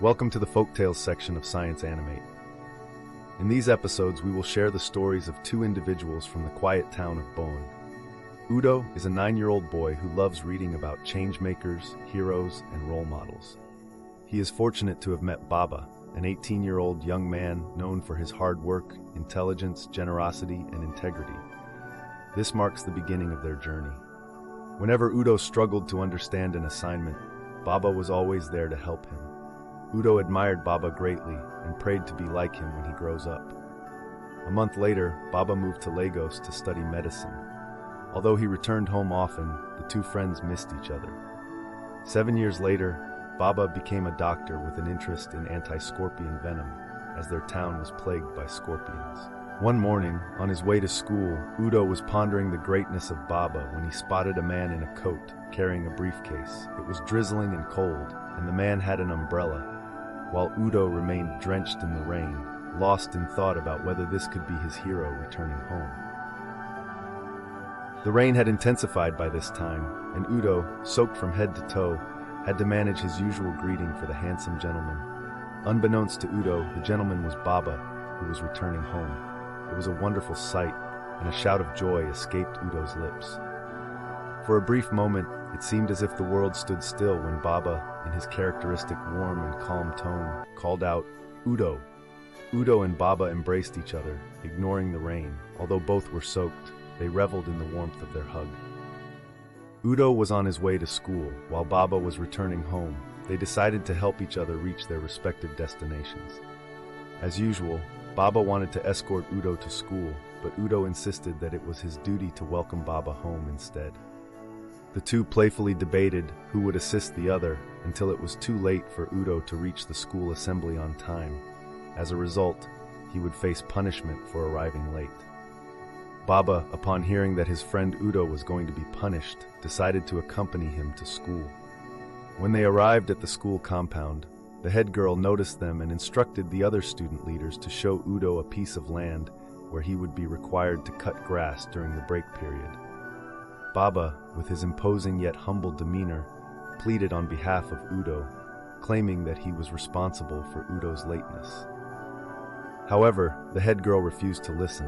Welcome to the Folktales section of Science Animate. In these episodes, we will share the stories of two individuals from the quiet town of Bonn. Udo is a 9-year-old boy who loves reading about changemakers, heroes, and role models. He is fortunate to have met Baba, an 18-year-old young man known for his hard work, intelligence, generosity, and integrity. This marks the beginning of their journey. Whenever Udo struggled to understand an assignment, Baba was always there to help him. Udo admired Baba greatly and prayed to be like him when he grows up. A month later, Baba moved to Lagos to study medicine. Although he returned home often, the two friends missed each other. 7 years later, Baba became a doctor with an interest in anti-scorpion venom, as their town was plagued by scorpions. One morning, on his way to school, Udo was pondering the greatness of Baba when he spotted a man in a coat, carrying a briefcase. It was drizzling and cold, and the man had an umbrella, while Udo remained drenched in the rain, lost in thought about whether this could be his hero returning home. The rain had intensified by this time, and Udo, soaked from head to toe, had to manage his usual greeting for the handsome gentleman. Unbeknownst to Udo, the gentleman was Baba, who was returning home. It was a wonderful sight, and a shout of joy escaped Udo's lips. For a brief moment, it seemed as if the world stood still when Baba, in his characteristic warm and calm tone, called out, "Udo!" Udo and Baba embraced each other, ignoring the rain. Although both were soaked, they reveled in the warmth of their hug. Udo was on his way to school, while Baba was returning home. They decided to help each other reach their respective destinations. As usual, Baba wanted to escort Udo to school, but Udo insisted that it was his duty to welcome Baba home instead. The two playfully debated who would assist the other until it was too late for Udo to reach the school assembly on time. As a result, he would face punishment for arriving late. Baba, upon hearing that his friend Udo was going to be punished, decided to accompany him to school. When they arrived at the school compound, the head girl noticed them and instructed the other student leaders to show Udo a piece of land where he would be required to cut grass during the break period. Baba, with his imposing yet humble demeanor, pleaded on behalf of Udo, claiming that he was responsible for Udo's lateness. However, the head girl refused to listen.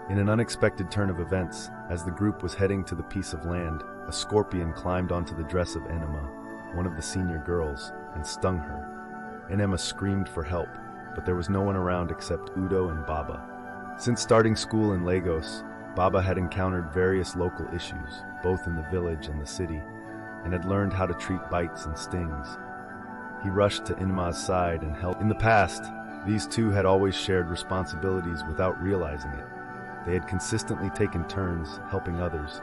In an unexpected turn of events, as the group was heading to the piece of land, a scorpion climbed onto the dress of Enema, one of the senior girls, and stung her. Enema screamed for help, but there was no one around except Udo and Baba. Since starting school in Lagos, Baba had encountered various local issues, both in the village and the city, and had learned how to treat bites and stings. He rushed to Enema's side and helped. In the past, these two had always shared responsibilities without realizing it. They had consistently taken turns helping others,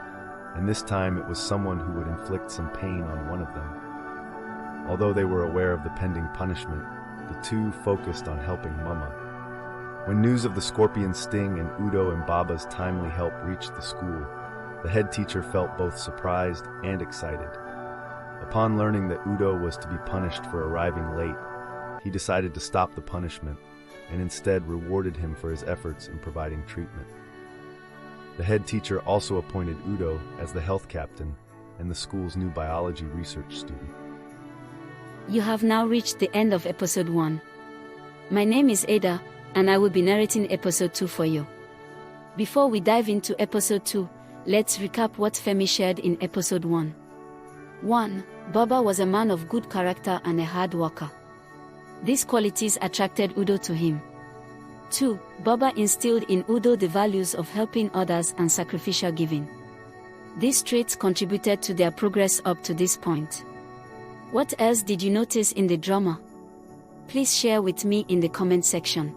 and this time it was someone who would inflict some pain on one of them. Although they were aware of the pending punishment, the two focused on helping Mama. When news of the scorpion's sting and Udo and Baba's timely help reached the school, the head teacher felt both surprised and excited. Upon learning that Udo was to be punished for arriving late, he decided to stop the punishment and instead rewarded him for his efforts in providing treatment. The head teacher also appointed Udo as the health captain and the school's new biology research student. You have now reached the end of episode 1. My name is Ada, and I will be narrating episode 2 for you. Before we dive into episode 2, let's recap what Femi shared in episode 1. 1. Baba was a man of good character and a hard worker. These qualities attracted Udo to him. 2. Baba instilled in Udo the values of helping others and sacrificial giving. These traits contributed to their progress up to this point. What else did you notice in the drama? Please share with me in the comment section.